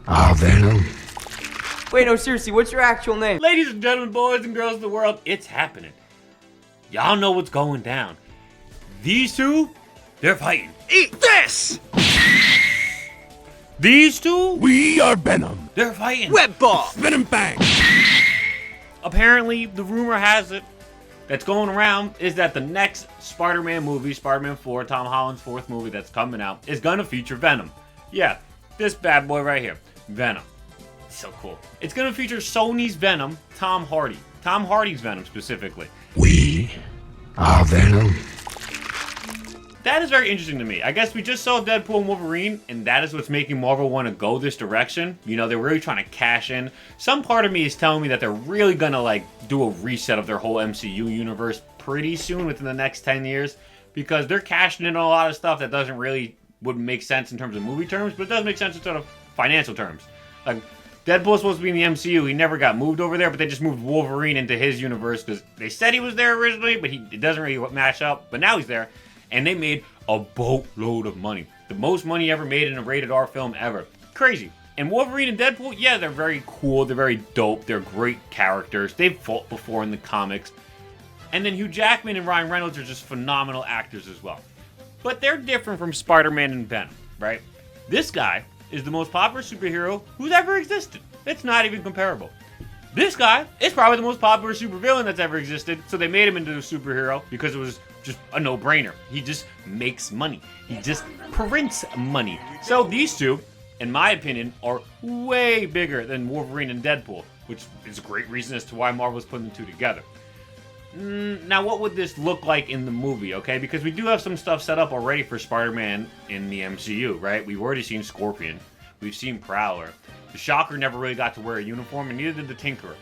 Venom. Wait, no, seriously, what's your actual name? Ladies and gentlemen, boys and girls of the world, it's happening. Y'all know what's going down. These two, they're fighting. Eat this! These two, We are Venom. they're fighting. Web ball! Venom bang. Apparently, the rumor has it that's going around is that the next Spider-Man movie, Spider-Man 4, Tom Holland's fourth movie that's coming out, is gonna feature Venom. Yeah, this bad boy right here, Venom. So cool. It's gonna feature Sony's Venom, Tom Hardy. Tom Hardy's Venom specifically. We are Venom. That is very interesting to me. I guess we just saw Deadpool and Wolverine, and that is what's making Marvel want to go this direction. You know, they're really trying to cash in. Some part of me is telling me that they're really gonna like do a reset of their whole MCU universe pretty soon, within the next 10 years, because they're cashing in on a lot of stuff that wouldn't make sense in terms of movie terms, but it does make sense in sort of financial terms. Like, Deadpool's supposed to be in the MCU. He never got moved over there, but they just moved Wolverine into his universe because they said he was there originally, but it doesn't really match up. But now he's there, and they made a boatload of money. The most money ever made in a rated R film ever. Crazy. And Wolverine and Deadpool, yeah, they're very cool. They're very dope. They're great characters. They've fought before in the comics. And then Hugh Jackman and Ryan Reynolds are just phenomenal actors as well. But they're different from Spider-Man and Venom, right? This guy is the most popular superhero who's ever existed. It's not even comparable. This guy is probably the most popular supervillain that's ever existed, so they made him into a superhero because it was just a no-brainer. He just makes money. He just prints money. So these two, in my opinion, are way bigger than Wolverine and Deadpool, which is a great reason as to why Marvel's putting the two together. Now, what would this look like in the movie, okay? Because we do have some stuff set up already for Spider-Man in the MCU, right? We've already seen Scorpion. We've seen Prowler. The Shocker never really got to wear a uniform, and neither did the Tinkerer.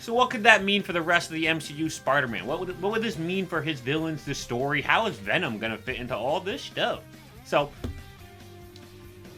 So what could that mean for the rest of the MCU Spider-Man? What would this mean for his villains, the story? How is Venom going to fit into all this stuff? So,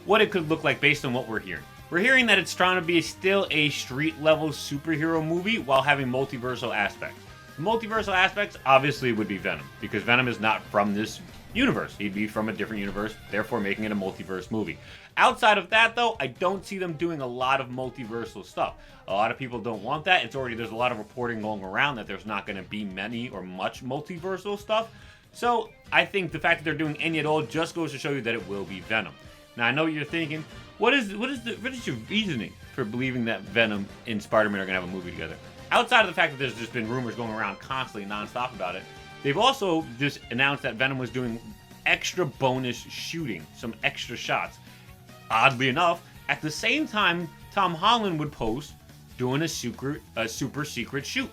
what it could look like based on what we're hearing. We're hearing that it's trying to be still a street-level superhero movie while having multiversal aspects. Multiversal aspects obviously would be Venom, because Venom is not from this universe. He'd be from a different universe, therefore making it a multiverse movie. Outside of that, though, I don't see them doing a lot of multiversal stuff. A lot of people don't want that. There's a lot of reporting going around that there's not going to be many or much multiversal stuff. So I think the fact that they're doing any at all just goes to show you that it will be Venom. Now I know what you're thinking. What is your reasoning for believing that Venom and Spider-Man are going to have a movie together? Outside of the fact that there's just been rumors going around constantly, nonstop about it, they've also just announced that Venom was doing extra bonus shooting, some extra shots. Oddly enough, at the same time, Tom Holland would post doing a super secret shoot.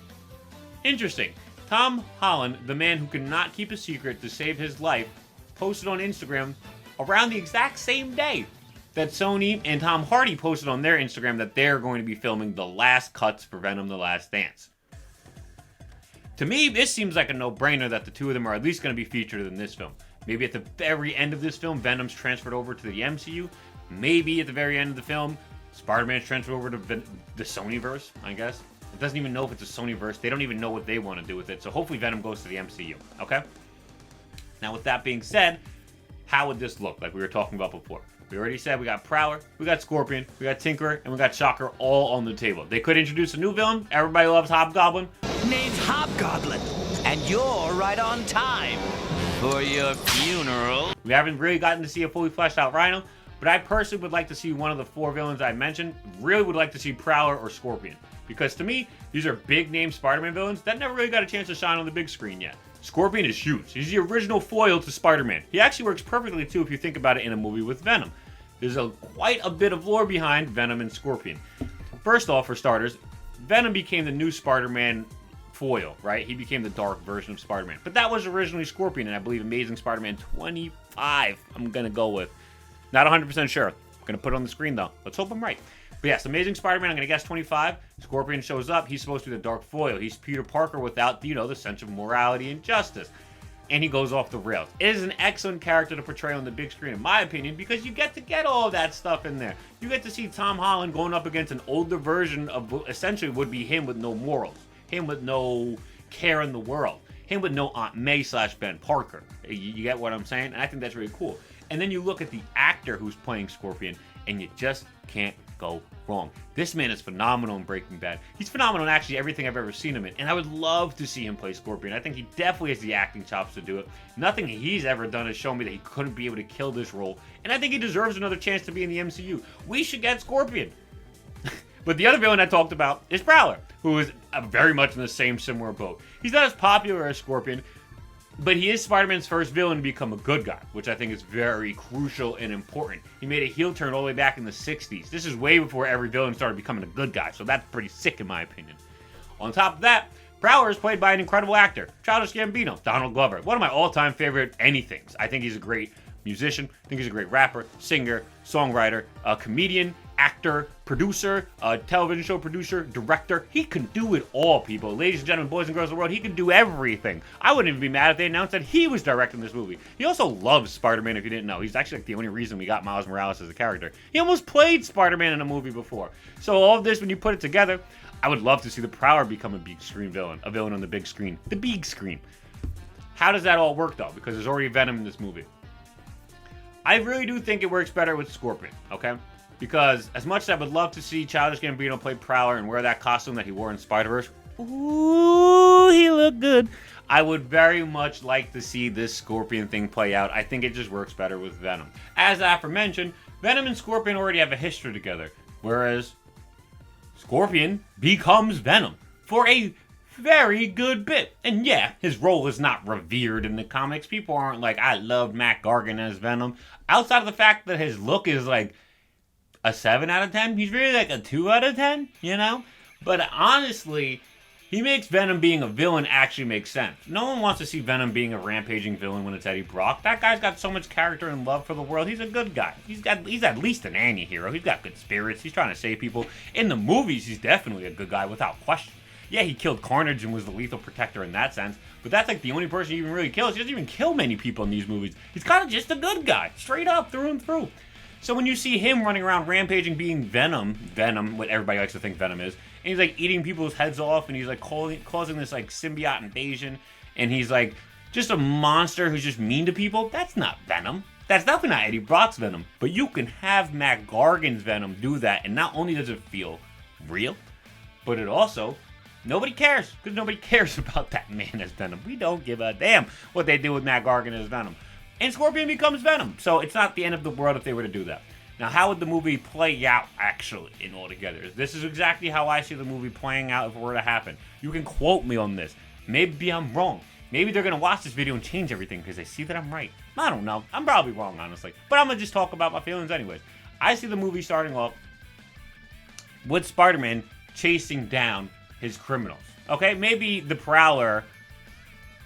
Interesting. Tom Holland, the man who could not keep a secret to save his life, posted on Instagram around the exact same day that Sony and Tom Hardy posted on their Instagram that they're going to be filming the last cuts for Venom: The Last Dance. To me, this seems like a no-brainer that the two of them are at least going to be featured in this film. Maybe at the very end of this film, Venom's transferred over to the MCU. Maybe at the very end of the film, Spider-Man's transferred over to the Sonyverse, I guess. It doesn't even know if it's a Sonyverse. They don't even know what they want to do with it. So hopefully Venom goes to the MCU, okay? Now, with that being said, how would this look, like we were talking about before? We already said we got Prowler, we got Scorpion, we got Tinkerer, and we got Shocker all on the table. They could introduce a new villain. Everybody loves Hobgoblin. Name's Hobgoblin, and you're right on time for your funeral. We haven't really gotten to see a fully fleshed out Rhino, but I personally would like to see one of the four villains I mentioned. Really would like to see Prowler or Scorpion, because to me, these are big name Spider-Man villains that never really got a chance to shine on the big screen yet. Scorpion is huge. He's the original foil to Spider-Man. He actually works perfectly too if you think about it in a movie with Venom. There's quite a bit of lore behind Venom and Scorpion. First off, for starters, Venom became the new Spider-Man foil, right? He became the dark version of Spider-Man. But that was originally Scorpion, and I believe Amazing Spider-Man 25, I'm going to go with. Not 100% sure. I'm going to put it on the screen, though. Let's hope I'm right. But yes, Amazing Spider-Man, I'm going to guess 25. Scorpion shows up. He's supposed to be the dark foil. He's Peter Parker without, the sense of morality and justice. And he goes off the rails. It is an excellent character to portray on the big screen, in my opinion, because you get to get all of that stuff in there. You get to see Tom Holland going up against an older version of essentially would be him with no morals. Him with no care in the world. Him with no Aunt May / Ben Parker. You get what I'm saying? And I think that's really cool. And then you look at the actor who's playing Scorpion, and you just can't go wrong. This man is phenomenal in Breaking Bad. He's phenomenal in actually everything I've ever seen him in, and I would love to see him play Scorpion. I think he definitely has the acting chops to do it. Nothing he's ever done has shown me that he couldn't be able to kill this role, and I think he deserves another chance to be in the MCU. We should get Scorpion. But the other villain I talked about is Prowler, who is very much in the same similar boat. He's not as popular as Scorpion, but he is Spider-Man's first villain to become a good guy, which I think is very crucial and important. He made a heel turn all the way back in the 60s. This is way before every villain started becoming a good guy, so that's pretty sick in my opinion. On top of that, Prowler is played by an incredible actor, Childish Gambino, Donald Glover, one of my all-time favorite anythings. I think he's a great musician, I think he's a great rapper, singer, songwriter, comedian, actor, producer, television show producer, director. He can do it all, people. Ladies and gentlemen, boys and girls of the world, he can do everything. I wouldn't even be mad if they announced that he was directing this movie. He also loves Spider-Man, if you didn't know. He's actually like the only reason we got Miles Morales as a character. He almost played Spider-Man in a movie before. So all of this, when you put it together, I would love to see the Prowler become a big screen villain. A villain on the big screen. The big screen. How does that all work, though? Because there's already Venom in this movie. I really do think it works better with Scorpion, okay? Because as much as I would love to see Childish Gambino play Prowler and wear that costume that he wore in Spider-Verse, ooh, he looked good. I would very much like to see this Scorpion thing play out. I think it just works better with Venom. As aforementioned, Venom and Scorpion already have a history together, whereas Scorpion becomes Venom for a very good bit. And yeah, his role is not revered in the comics. People aren't like, I love Matt Gargan as Venom. Outside of the fact that his look is like a 7 out of 10, he's really like a 2 out of 10, you know? But honestly, he makes Venom being a villain actually make sense. No one wants to see Venom being a rampaging villain when it's Eddie Brock. That guy's got so much character and love for the world. He's a good guy. He's at least an anti-hero. He's got good spirits. He's trying to save people. In the movies, he's definitely a good guy without question. Yeah, he killed Carnage and was the lethal protector in that sense, but that's like the only person he even really kills. He doesn't even kill many people in these movies. He's kind of just a good guy, straight up, through and through. So when you see him running around rampaging, being Venom, what everybody likes to think Venom is, and he's like eating people's heads off, and he's like causing this like symbiote invasion, and he's like just a monster who's just mean to people, that's not Venom. That's definitely not Eddie Brock's Venom. But you can have Matt Gargan's Venom do that, and not only does it feel real, but it also... nobody cares, because nobody cares about that man as Venom. We don't give a damn what they do with Matt Gargan as Venom. And Scorpion becomes Venom, so it's not the end of the world if they were to do that. Now, how would the movie play out, actually, in all together? This is exactly how I see the movie playing out if it were to happen. You can quote me on this. Maybe I'm wrong. Maybe they're going to watch this video and change everything because they see that I'm right. I don't know. I'm probably wrong, honestly. But I'm going to just talk about my feelings anyways. I see the movie starting off with Spider-Man chasing down his criminals. Okay, maybe the Prowler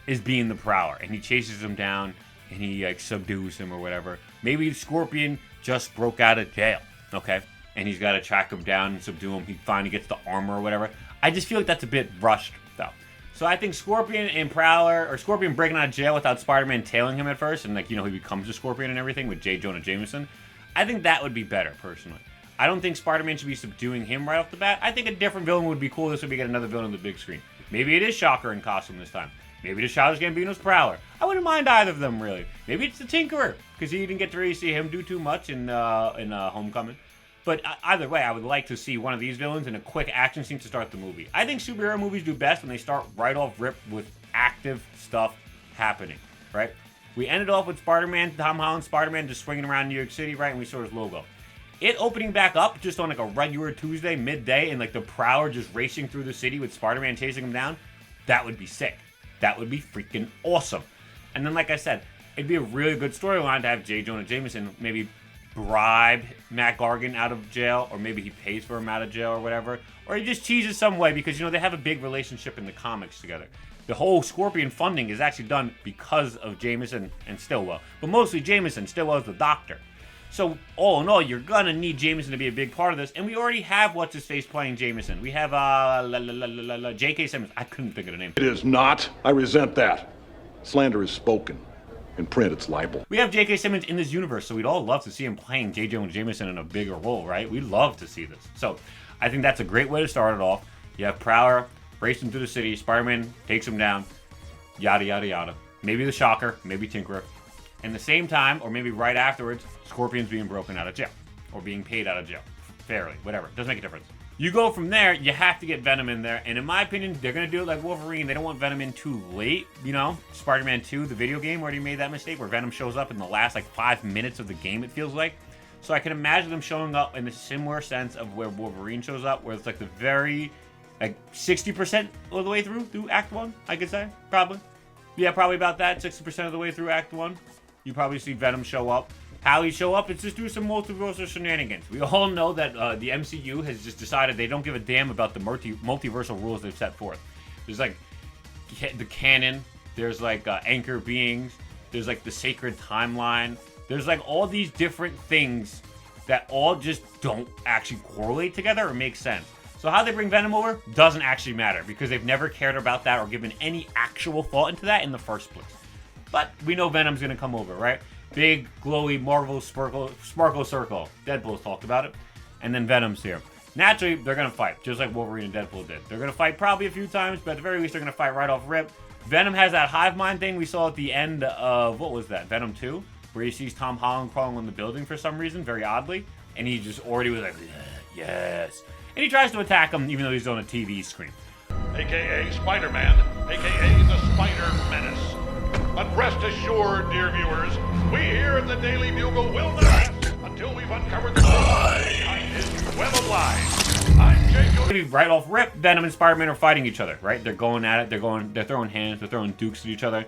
is being the Prowler, and he chases him down, and he like subdues him or whatever. Maybe Scorpion just broke out of jail, okay, and he's got to track him down and subdue him. He finally gets the armor or whatever. I just feel like that's a bit rushed, though. So I think Scorpion and Prowler, or Scorpion breaking out of jail without Spider-Man tailing him at first, and like, you know, he becomes a Scorpion and everything with J. Jonah Jameson. I think that would be better, personally. I don't think Spider-Man should be subduing him right off the bat. I think a different villain would be cool. This would be get another villain on the big screen. Maybe it is Shocker in costume this time. Maybe it is Childish Gambino's Prowler. I wouldn't mind either of them, really. Maybe it's the Tinkerer, because you didn't get to really see him do too much in Homecoming. But either way, I would like to see one of these villains in a quick action scene to start the movie. I think superhero movies do best when they start right off rip with active stuff happening, right? We ended off with Spider-Man, Tom Holland Spider-Man just swinging around New York City, right? And we saw his logo. It opening back up just on like a regular Tuesday, midday, and like the Prowler just racing through the city with Spider-Man chasing him down, that would be sick. That would be freaking awesome. And then, like I said, it'd be a really good storyline to have J. Jonah Jameson maybe bribe Matt Gargan out of jail, or maybe he pays for him out of jail or whatever, or he just cheeses some way because, you know, they have a big relationship in the comics together. The whole Scorpion funding is actually done because of Jameson and Stillwell, but mostly Jameson. Stillwell's the doctor. So, all in all, you're gonna need Jameson to be a big part of this, and we already have what's-his-face playing Jameson. We have, J.K. Simmons. I couldn't think of the name. It is not. I resent that. Slander is spoken. In print, it's libel. We have J.K. Simmons in this universe, so we'd all love to see him playing J. Jonah Jameson in a bigger role, right? We'd love to see this. So, I think that's a great way to start it off. You have Prowler racing through the city. Spider-Man takes him down. Yada, yada, yada. Maybe the Shocker. Maybe Tinkerer. And the same time, or maybe right afterwards, Scorpion's being broken out of jail. Or being paid out of jail. fairly. Whatever. Doesn't make a difference. You go from there, you have to get Venom in there, and in my opinion, they're going to do it like Wolverine. They don't want Venom in too late, you know? Spider-Man 2, the video game, already made that mistake where Venom shows up in the last, like, 5 minutes of the game, it feels like. So I can imagine them showing up in a similar sense of where Wolverine shows up, where it's, like, the very, like, 60% of the way through Act 1, I could say, probably. Yeah, probably about that, 60% of the way through Act 1. You probably see Venom show up. How he show up, it's just do some multiversal shenanigans. We all know that the MCU has just decided they don't give a damn about the multiversal rules they've set forth. There's like the canon, there's like anchor beings, there's like the sacred timeline, there's like all these different things that all just don't actually correlate together or make sense. So how they bring Venom over doesn't actually matter because they've never cared about that or given any actual thought into that in the first place. But we know Venom's gonna come over, right? Big, glowy, Marvel sparkle circle. Deadpool's talked about it. And then Venom's here. Naturally, they're going to fight, just like Wolverine and Deadpool did. They're going to fight probably a few times, but at the very least, they're going to fight right off rip. Venom has that hive mind thing we saw at the end of, what was that, Venom 2? Where he sees Tom Holland crawling on the building for some reason, very oddly. And he just already was like, yes. And he tries to attack him, even though he's on a TV screen. AKA Spider-Man, AKA the Spider Menace. But rest assured, dear viewers, we here at the Daily Bugle will not rest until we've uncovered the truth behind his web of lies. I'm Jay. Right off rip, Venom and Spider-Man are fighting each other, right? They're going at it, they're throwing hands, they're throwing dukes at each other.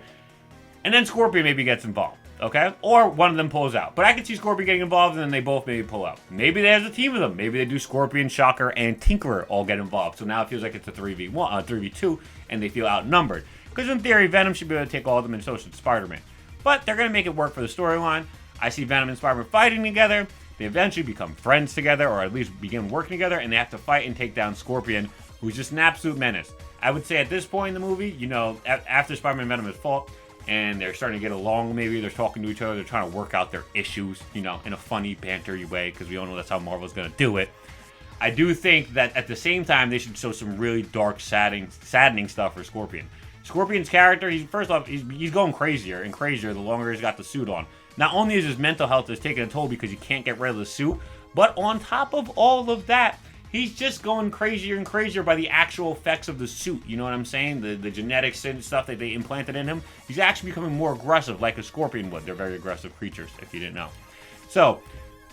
And then Scorpion maybe gets involved, okay? Or one of them pulls out. But I could see Scorpion getting involved and then they both maybe pull out. Maybe there's a team of them. Maybe they do Scorpion, Shocker, and Tinkerer all get involved. So now it feels like it's a 3v2 and they feel outnumbered. Because in theory, Venom should be able to take all of them, and so should Spider-Man. But they're going to make it work for the storyline. I see Venom and Spider-Man fighting together. They eventually become friends together, or at least begin working together, and they have to fight and take down Scorpion, who's just an absolute menace. I would say at this point in the movie, you know, after Spider-Man and Venom has fought, and they're starting to get along, maybe they're talking to each other, they're trying to work out their issues, you know, in a funny, bantery way, because we all know that's how Marvel's going to do it. I do think that at the same time, they should show some really dark, saddening stuff for Scorpion. Scorpion's character, first off, he's going crazier and crazier the longer he's got the suit on. Not only is his mental health is taking a toll because he can't get rid of the suit, but on top of all of that, he's just going crazier and crazier by the actual effects of the suit. You know what I'm saying? The genetics and stuff that they implanted in him. He's actually becoming more aggressive like a scorpion would. They're very aggressive creatures, if you didn't know. So,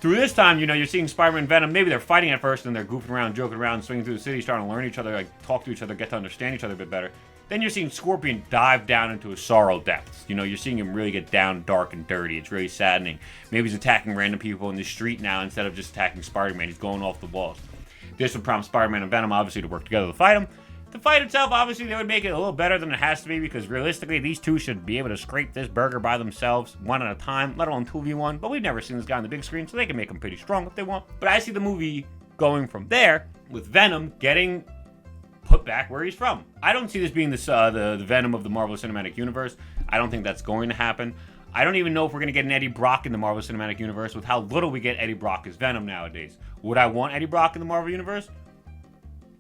through this time, you know, you're seeing Spider-Man and Venom. Maybe they're fighting at first and they're goofing around, joking around, swinging through the city, starting to learn each other, like talk to each other, get to understand each other a bit better. Then you're seeing Scorpion dive down into his sorrow depths. You know, you're seeing him really get down dark and dirty. It's really saddening. Maybe he's attacking random people in the street now instead of just attacking Spider-Man. He's going off the walls. This would prompt Spider-Man and Venom, obviously, to work together to fight him. The fight itself, obviously, they would make it a little better than it has to be because realistically, these two should be able to scrape this burger by themselves, one at a time, let alone 2v1. But we've never seen this guy on the big screen, so they can make him pretty strong if they want. But I see the movie going from there with Venom getting put back where he's from. I don't see this being the Venom of the Marvel Cinematic Universe. I don't think that's going to happen. I don't even know if we're going to get an Eddie Brock in the Marvel Cinematic Universe with how little we get Eddie Brock as Venom nowadays. Would I want Eddie Brock in the Marvel Universe?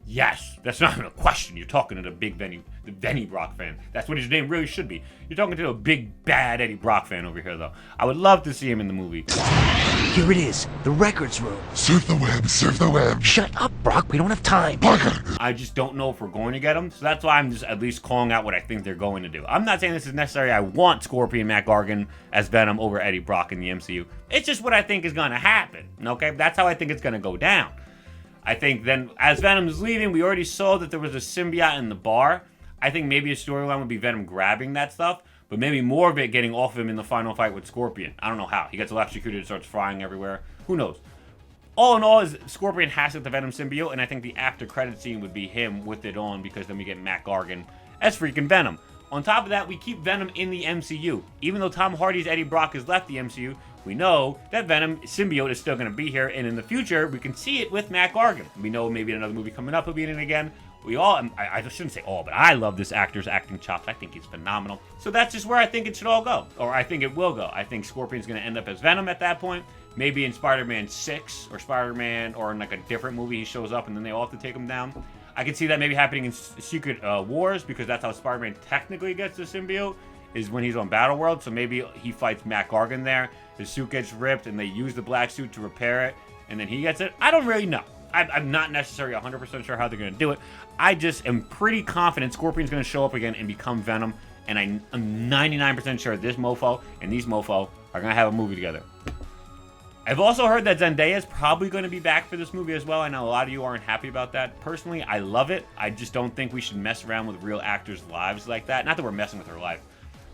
Yes. That's not even a question. You're talking to the big Benny Brock fan. That's what his name really should be. You're talking to a big, bad Eddie Brock fan over here, though. I would love to see him in the movie. Here it is, the records room. Surf the web, surf the web. Shut up, Brock, we don't have time. Parker. I just don't know if we're going to get him, so that's why I'm just at least calling out what I think they're going to do. I'm not saying this is necessary. I want Scorpion Matt Gargan as Venom over Eddie Brock in the MCU. It's just what I think is going to happen, okay? That's how I think it's going to go down. I think then, as Venom is leaving, we already saw that there was a symbiote in the bar. I think maybe a storyline would be Venom grabbing that stuff, but maybe more of it getting off of him in the final fight with Scorpion. I don't know how. He gets electrocuted and starts flying everywhere. Who knows? All in all, is Scorpion has to get the Venom symbiote, and I think the after credit scene would be him with it on, because then we get Matt Gargan as freaking Venom. On top of that, we keep Venom in the MCU. Even though Tom Hardy's Eddie Brock has left the MCU, we know that Venom symbiote is still going to be here, and in the future, we can see it with Matt Gargan. We know maybe another movie coming up will be in it again. We all, I shouldn't say all, but I love this actor's acting chops. I think he's phenomenal. So that's just where I think it should all go. Or I think it will go. I think Scorpion's going to end up as Venom at that point. Maybe in Spider-Man 6 or Spider-Man or in like a different movie he shows up and then they all have to take him down. I could see that maybe happening in Secret Wars, because that's how Spider-Man technically gets the symbiote, is when he's on Battle World. So maybe he fights Matt Gargan there. His suit gets ripped and they use the black suit to repair it. and then he gets it. I don't really know. I'm not necessarily 100% sure how they're going to do it. I just am pretty confident Scorpion's going to show up again and become Venom, and I'm 99% sure this mofo and these mofo are going to have a movie together. I've also heard that Zendaya is probably going to be back for this movie as well. I know a lot of you aren't happy about that. Personally, I love it. I just don't think we should mess around with real actors' lives like that. Not that we're messing with her life,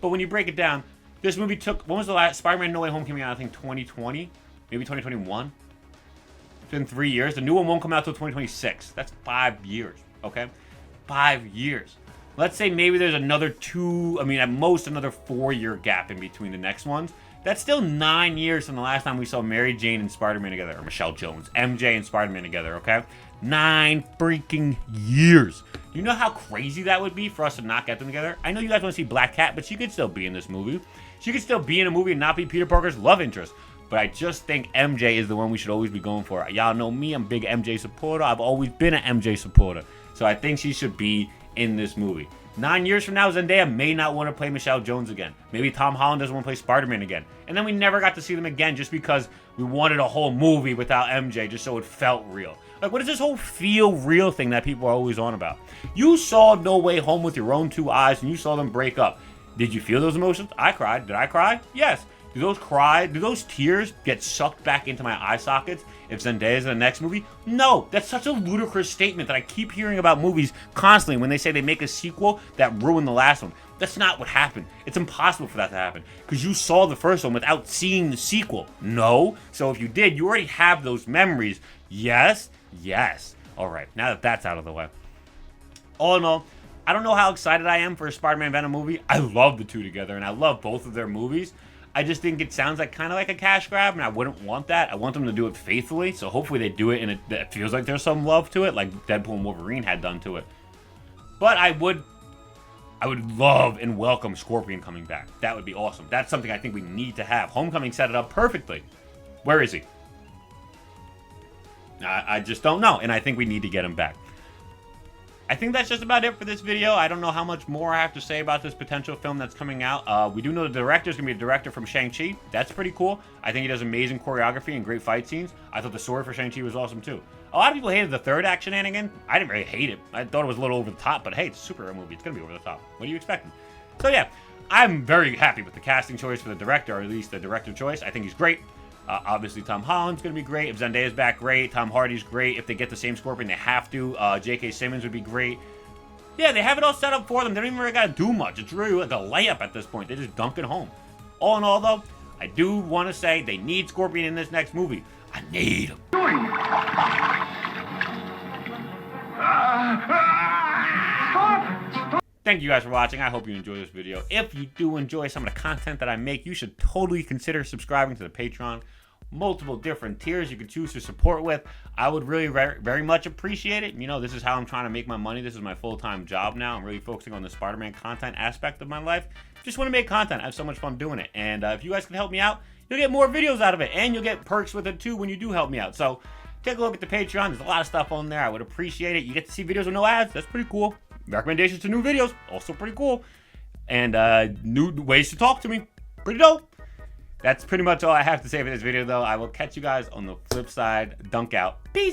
but when you break it down, this movie took, when was the last, Spider-Man No Way Home came out, I think 2020, maybe 2021? It's been 3 years. The new one won't come out till 2026. That's 5 years, okay? 5 years. Let's say maybe there's another at most another 4-year gap in between the next ones. That's still 9 years from the last time we saw Mary Jane and Spider-Man together, or Michelle Jones, MJ and Spider-Man together, okay? 9 freaking years. You know how crazy that would be for us to not get them together? I know you guys want to see Black Cat, but she could still be in this movie. She could still be in a movie and not be Peter Parker's love interest. But I just think MJ is the one we should always be going for. Y'all know me, I'm a big MJ supporter. I've always been an MJ supporter. So I think she should be in this movie. 9 years from now, Zendaya may not want to play Michelle Jones again. Maybe Tom Holland doesn't want to play Spider-Man again. And then we never got to see them again just because we wanted a whole movie without MJ just so it felt real. Like, what is this whole feel real thing that people are always on about? You saw No Way Home with your own 2 eyes and you saw them break up. Did you feel those emotions? I cried. Did I cry? Yes. Do those tears get sucked back into my eye sockets if Zendaya's in the next movie? No, that's such a ludicrous statement that I keep hearing about movies constantly when they say they make a sequel that ruined the last one. That's not what happened. It's impossible for that to happen because you saw the first one without seeing the sequel. No. So if you did, you already have those memories. Yes. Yes. All right. Now that that's out of the way. All in all, I don't know how excited I am for a Spider-Man Venom movie. I love the two together and I love both of their movies. I just think it sounds like kind of like a cash grab, and I wouldn't want that. I want them to do it faithfully, so hopefully they do it and it feels like there's some love to it, like Deadpool and Wolverine had done to it. But I would love and welcome Scorpion coming back. That would be awesome. That's something I think we need to have. Homecoming set it up perfectly. Where is he? I just don't know, and I think we need to get him back. I think that's just about it for this video. I don't know how much more I have to say about this potential film that's coming out. We do know the director's going to be a director from Shang-Chi. That's pretty cool. I think he does amazing choreography and great fight scenes. I thought the sword for Shang-Chi was awesome too. A lot of people hated the third act shenanigan. I didn't really hate it. I thought it was a little over the top, but hey, it's a superhero movie. It's going to be over the top. What are you expecting? So yeah, I'm very happy with the casting choice for the director, or at least the director choice. I think he's great. Obviously, Tom Holland's going to be great. If Zendaya's back, great. Tom Hardy's great. If they get the same Scorpion, they have to. J.K. Simmons would be great. Yeah, they have it all set up for them. They don't even really got to do much. It's really like a layup at this point. They just dunk it home. All in all, though, I do want to say they need Scorpion in this next movie. I need him. Thank you guys for watching. I hope you enjoyed this video. If you do enjoy some of the content that I make, you should totally consider subscribing to the Patreon. Multiple different tiers you can choose to support with. I would really very much appreciate it. You know, this is how I'm trying to make my money. This is my full-time job now. I'm really focusing on the Spider-Man content aspect of my life. Just want to make content. I have so much fun doing it. And if you guys can help me out, you'll get more videos out of it. And you'll get perks with it too when you do help me out. So take a look at the Patreon. There's a lot of stuff on there. I would appreciate it. You get to see videos with no ads. That's pretty cool. Recommendations to new videos. Also pretty cool. And new ways to talk to me. Pretty dope. That's pretty much all I have to say for this video, though. I will catch you guys on the flip side. Dunk out. Peace.